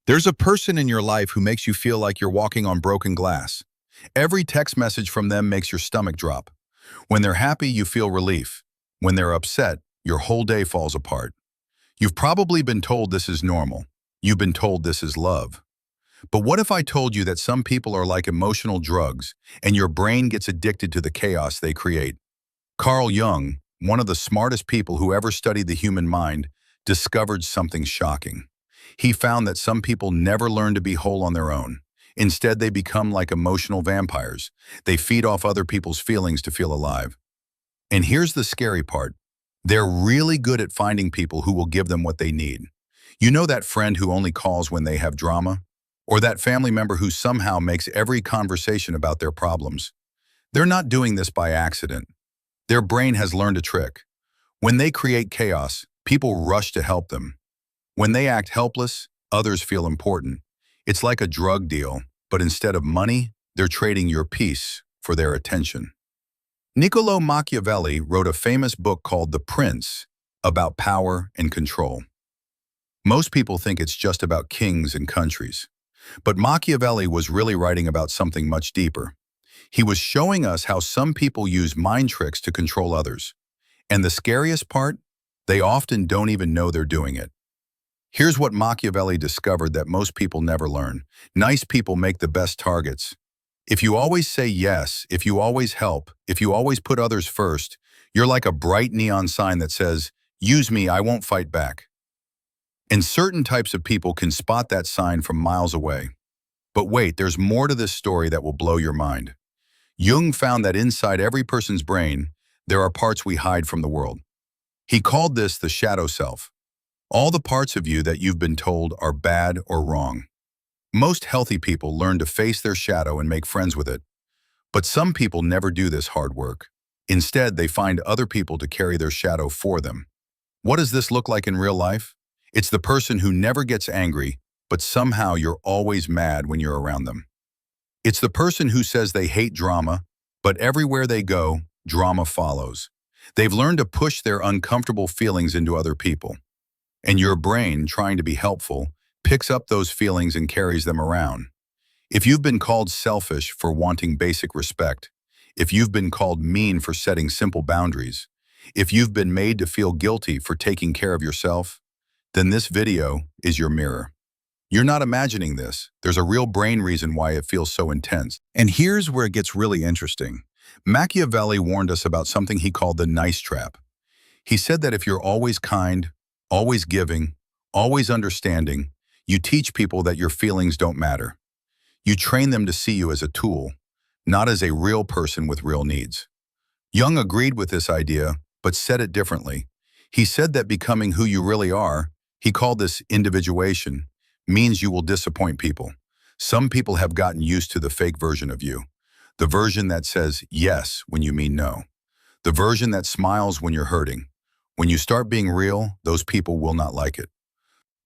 There's a person in your life who makes you feel like you're walking on broken glass. Every text message from them makes your stomach drop. When they're happy, you feel relief. When they're upset, your whole day falls apart. You've probably been told this is normal. You've been told this is love. But what if I told you that some people are like emotional drugs and your brain gets addicted to the chaos they create? Carl Jung, one of the smartest people who ever studied the human mind, discovered something shocking. He found that some people never learn to be whole on their own. Instead, they become like emotional vampires. They feed off other people's feelings to feel alive. And here's the scary part. They're really good at finding people who will give them what they need. You know that friend who only calls when they have drama? Or that family member who somehow makes every conversation about their problems? They're not doing this by accident. Their brain has learned a trick. When they create chaos, people rush to help them. When they act helpless, others feel important. It's like a drug deal, but instead of money, they're trading your peace for their attention. Niccolo Machiavelli wrote a famous book called The Prince about power and control. Most people think it's just about kings and countries, but Machiavelli was really writing about something much deeper. He was showing us how some people use mind tricks to control others. And the scariest part, they often don't even know they're doing it. Here's what Machiavelli discovered that most people never learn. Nice people make the best targets. If you always say yes, if you always help, if you always put others first, you're like a bright neon sign that says, "Use me, I won't fight back." And certain types of people can spot that sign from miles away. But wait, there's more to this story that will blow your mind. Jung found that inside every person's brain, there are parts we hide from the world. He called this the shadow self. All the parts of you that you've been told are bad or wrong. Most healthy people learn to face their shadow and make friends with it. But some people never do this hard work. Instead, they find other people to carry their shadow for them. What does this look like in real life? It's the person who never gets angry, but somehow you're always mad when you're around them. It's the person who says they hate drama, but everywhere they go, drama follows. They've learned to push their uncomfortable feelings into other people. And your brain, trying to be helpful, picks up those feelings and carries them around. If you've been called selfish for wanting basic respect, if you've been called mean for setting simple boundaries, if you've been made to feel guilty for taking care of yourself, then this video is your mirror. You're not imagining this. There's a real brain reason why it feels so intense. And here's where it gets really interesting. Machiavelli warned us about something he called the nice trap. He said that if you're always kind, always giving, always understanding, you teach people that your feelings don't matter. You train them to see you as a tool, not as a real person with real needs. Jung agreed with this idea, but said it differently. He said that becoming who you really are, he called this individuation, means you will disappoint people. Some people have gotten used to the fake version of you, the version that says yes when you mean no, the version that smiles when you're hurting. When you start being real, those people will not like it.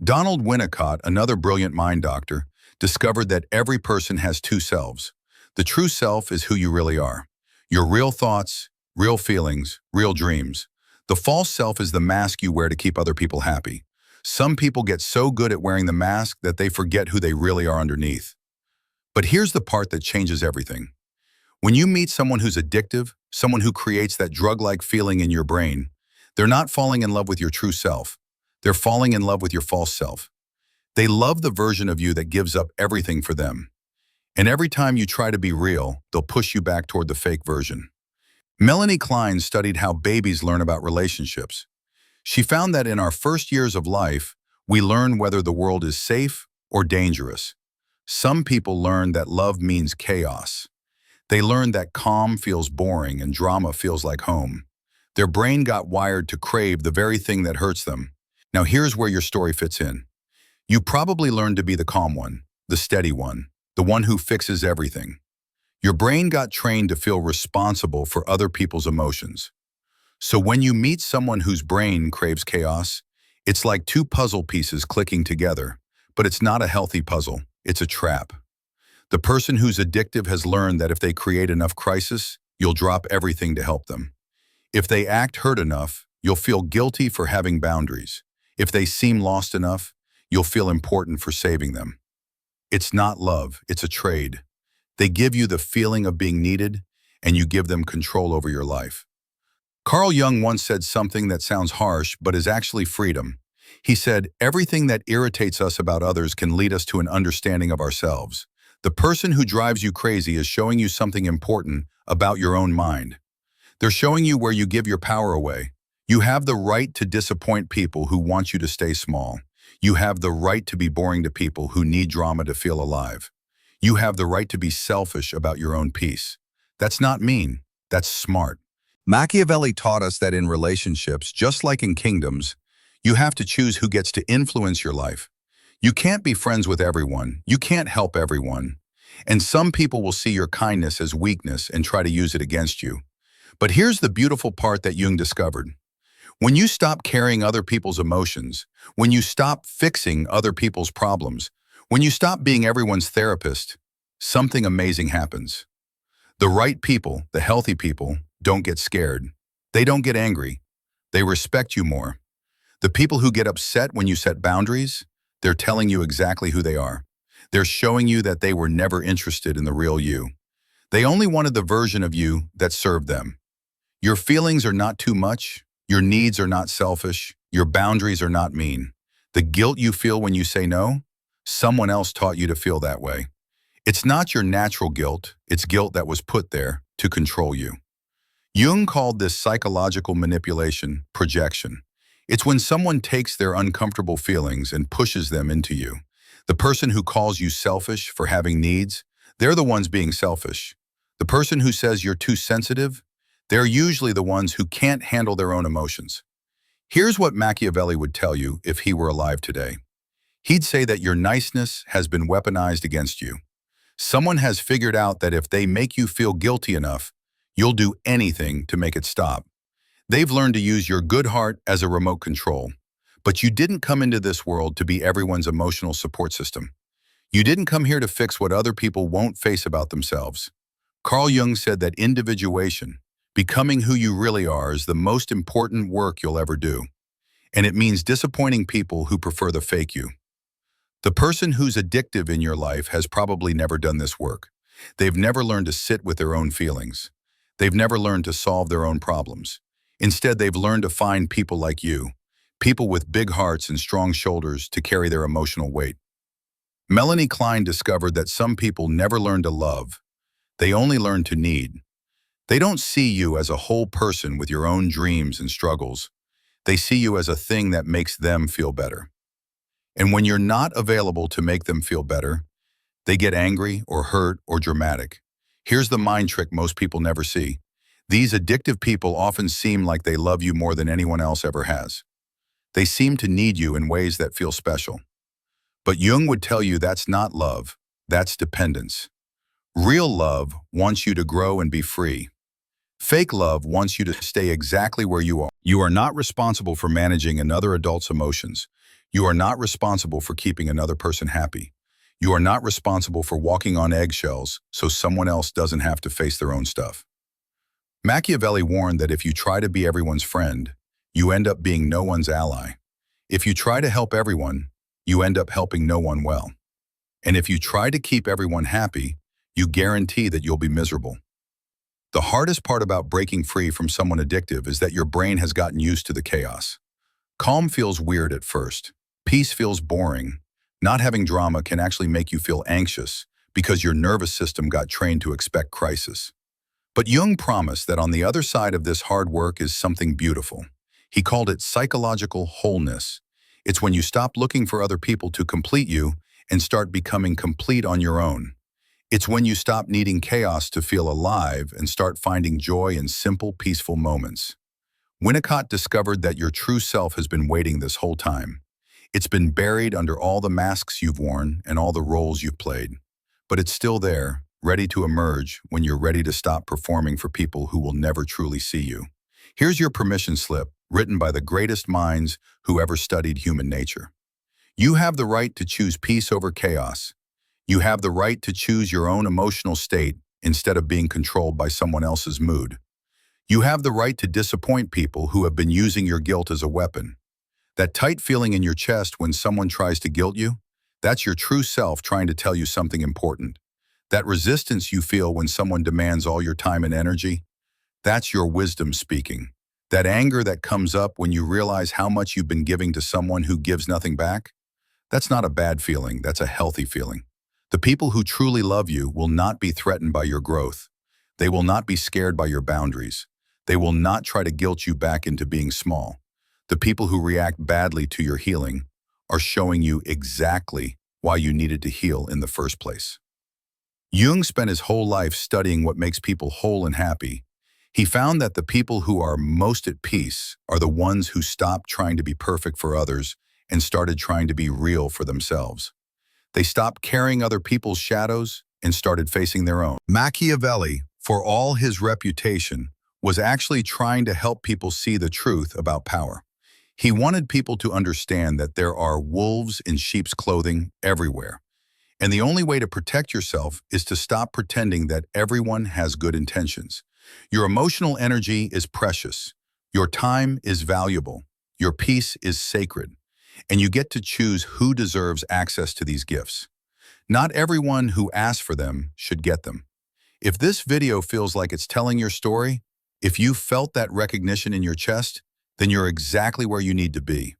Donald Winnicott, another brilliant mind doctor, discovered that every person has two selves. The true self is who you really are. Your real thoughts, real feelings, real dreams. The false self is the mask you wear to keep other people happy. Some people get so good at wearing the mask that they forget who they really are underneath. But here's the part that changes everything. When you meet someone who's addictive, someone who creates that drug-like feeling in your brain, they're not falling in love with your true self. They're falling in love with your false self. They love the version of you that gives up everything for them. And every time you try to be real, they'll push you back toward the fake version. Melanie Klein studied how babies learn about relationships. She found that in our first years of life, we learn whether the world is safe or dangerous. Some people learn that love means chaos. They learn that calm feels boring and drama feels like home. Their brain got wired to crave the very thing that hurts them. Now here's where your story fits in. You probably learned to be the calm one, the steady one, the one who fixes everything. Your brain got trained to feel responsible for other people's emotions. So when you meet someone whose brain craves chaos, it's like two puzzle pieces clicking together, but it's not a healthy puzzle, it's a trap. The person who's addictive has learned that if they create enough crisis, you'll drop everything to help them. If they act hurt enough, you'll feel guilty for having boundaries. If they seem lost enough, you'll feel important for saving them. It's not love, it's a trade. They give you the feeling of being needed, and you give them control over your life. Carl Jung once said something that sounds harsh but is actually freedom. He said, "Everything that irritates us about others can lead us to an understanding of ourselves. The person who drives you crazy is showing you something important about your own mind. They're showing you where you give your power away. You have the right to disappoint people who want you to stay small. You have the right to be boring to people who need drama to feel alive. You have the right to be selfish about your own peace. That's not mean, that's smart." Machiavelli taught us that in relationships, just like in kingdoms, you have to choose who gets to influence your life. You can't be friends with everyone. You can't help everyone. And some people will see your kindness as weakness and try to use it against you. But here's the beautiful part that Jung discovered. When you stop carrying other people's emotions, when you stop fixing other people's problems, when you stop being everyone's therapist, something amazing happens. The right people, the healthy people, don't get scared. They don't get angry. They respect you more. The people who get upset when you set boundaries, they're telling you exactly who they are. They're showing you that they were never interested in the real you. They only wanted the version of you that served them. Your feelings are not too much. Your needs are not selfish. Your boundaries are not mean. The guilt you feel when you say no, someone else taught you to feel that way. It's not your natural guilt. It's guilt that was put there to control you. Jung called this psychological manipulation projection. It's when someone takes their uncomfortable feelings and pushes them into you. The person who calls you selfish for having needs, they're the ones being selfish. The person who says you're too sensitive, they're usually the ones who can't handle their own emotions. Here's what Machiavelli would tell you if he were alive today. He'd say that your niceness has been weaponized against you. Someone has figured out that if they make you feel guilty enough, you'll do anything to make it stop. They've learned to use your good heart as a remote control. But you didn't come into this world to be everyone's emotional support system. You didn't come here to fix what other people won't face about themselves. Carl Jung said that individuation, becoming who you really are, is the most important work you'll ever do. And it means disappointing people who prefer the fake you. The person who's addictive in your life has probably never done this work. They've never learned to sit with their own feelings. They've never learned to solve their own problems. Instead, they've learned to find people like you, people with big hearts and strong shoulders to carry their emotional weight. Melanie Klein discovered that some people never learn to love. They only learn to need. They don't see you as a whole person with your own dreams and struggles. They see you as a thing that makes them feel better. And when you're not available to make them feel better, they get angry or hurt or dramatic. Here's the mind trick most people never see. These addictive people often seem like they love you more than anyone else ever has. They seem to need you in ways that feel special. But Jung would tell you that's not love, that's dependence. Real love wants you to grow and be free. Fake love wants you to stay exactly where you are. You are not responsible for managing another adult's emotions. You are not responsible for keeping another person happy. You are not responsible for walking on eggshells so someone else doesn't have to face their own stuff. Machiavelli warned that if you try to be everyone's friend, you end up being no one's ally. If you try to help everyone, you end up helping no one well. And if you try to keep everyone happy, you guarantee that you'll be miserable. The hardest part about breaking free from someone addictive is that your brain has gotten used to the chaos. Calm feels weird at first. Peace feels boring. Not having drama can actually make you feel anxious because your nervous system got trained to expect crisis. But Jung promised that on the other side of this hard work is something beautiful. He called it psychological wholeness. It's when you stop looking for other people to complete you and start becoming complete on your own. It's when you stop needing chaos to feel alive and start finding joy in simple, peaceful moments. Winnicott discovered that your true self has been waiting this whole time. It's been buried under all the masks you've worn and all the roles you've played. But it's still there, ready to emerge when you're ready to stop performing for people who will never truly see you. Here's your permission slip, written by the greatest minds who ever studied human nature. You have the right to choose peace over chaos. You have the right to choose your own emotional state instead of being controlled by someone else's mood. You have the right to disappoint people who have been using your guilt as a weapon. That tight feeling in your chest when someone tries to guilt you, that's your true self trying to tell you something important. That resistance you feel when someone demands all your time and energy, that's your wisdom speaking. That anger that comes up when you realize how much you've been giving to someone who gives nothing back, that's not a bad feeling, that's a healthy feeling. The people who truly love you will not be threatened by your growth. They will not be scared by your boundaries. They will not try to guilt you back into being small. The people who react badly to your healing are showing you exactly why you needed to heal in the first place. Jung spent his whole life studying what makes people whole and happy. He found that the people who are most at peace are the ones who stopped trying to be perfect for others and started trying to be real for themselves. They stopped carrying other people's shadows and started facing their own. Machiavelli, for all his reputation, was actually trying to help people see the truth about power. He wanted people to understand that there are wolves in sheep's clothing everywhere. And the only way to protect yourself is to stop pretending that everyone has good intentions. Your emotional energy is precious. Your time is valuable. Your peace is sacred. And you get to choose who deserves access to these gifts. Not everyone who asks for them should get them. If this video feels like it's telling your story, if you felt that recognition in your chest, then you're exactly where you need to be.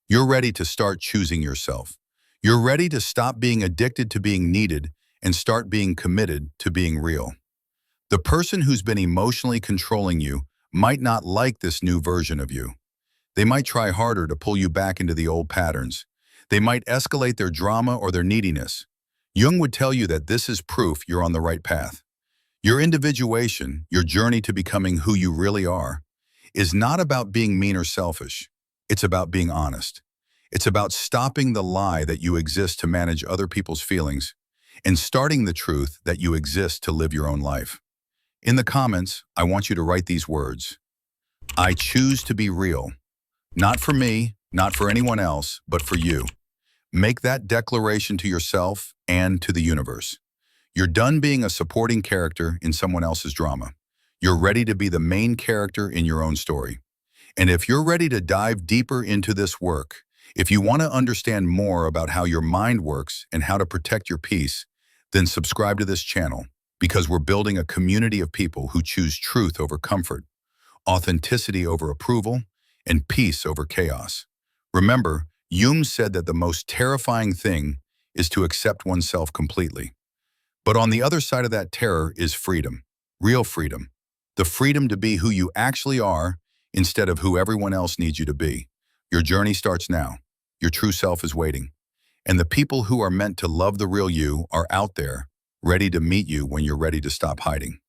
You're ready to start choosing yourself. You're ready to stop being addicted to being needed and start being committed to being real. The person who's been emotionally controlling you might not like this new version of you. They might try harder to pull you back into the old patterns. They might escalate their drama or their neediness. Jung would tell you that this is proof you're on the right path. Your individuation, your journey to becoming who you really are, is not about being mean or selfish. It's about being honest. It's about stopping the lie that you exist to manage other people's feelings and starting the truth that you exist to live your own life. In the comments, I want you to write these words. I choose to be real. Not for me, not for anyone else, but for you. Make that declaration to yourself and to the universe. You're done being a supporting character in someone else's drama. You're ready to be the main character in your own story. And if you're ready to dive deeper into this work, if you want to understand more about how your mind works and how to protect your peace, then subscribe to this channel, because we're building a community of people who choose truth over comfort, authenticity over approval, and peace over chaos. Remember, Jung said that the most terrifying thing is to accept oneself completely. But on the other side of that terror is freedom, real freedom, the freedom to be who you actually are instead of who everyone else needs you to be. Your journey starts now. Your true self is waiting. And the people who are meant to love the real you are out there, ready to meet you when you're ready to stop hiding.